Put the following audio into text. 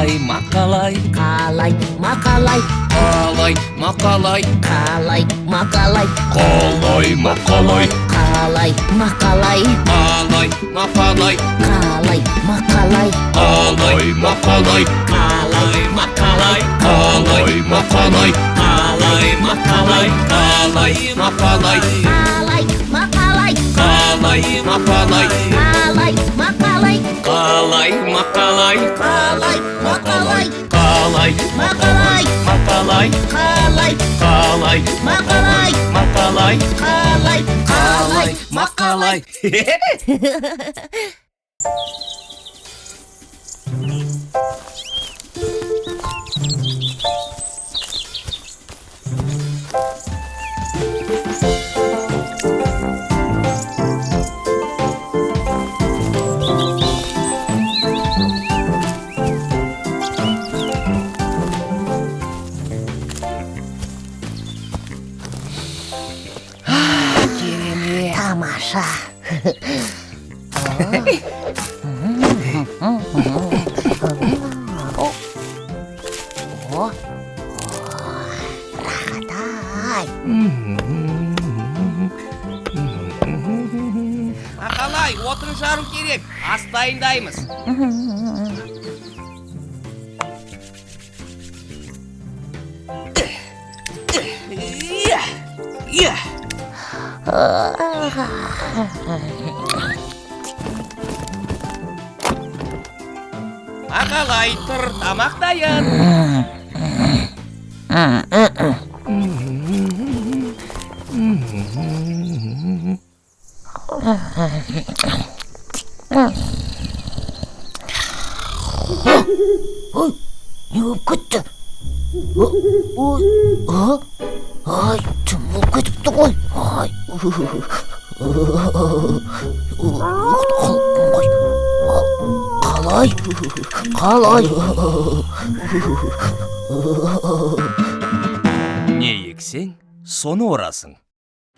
Қалай-Мақалай. Қалай-Мақалай. Қалай-Мақалай. Қалай-Мақалай. Қалай-Мақалай. Қалай-Мақалай. Қалай-Мақалай. Қалай-Мақалай. Қалай-Мақалай. Қалай-Мақалай. Қалай-Мақалай. Қалай-Мақалай. Қалай-Мақалай. Қалай-Мақалай. Қалай-Мақалай. Қалай-Мақалай. Қалай-Мақалай. Қалай-Мақалай. Қалай-Мақалай. Мақалай. Қалай-Мақалай. Мақалай. Қалай-Мақалай. Тамаша. Рахат-ай. Мақалай, отын жару керек. Ас дайындаймыз. Мақалай, тұр, тамақ дайын. Не болып кетті? Ай, түн болып кетіпті ғой. Қалай? Не ексең, соны орасың.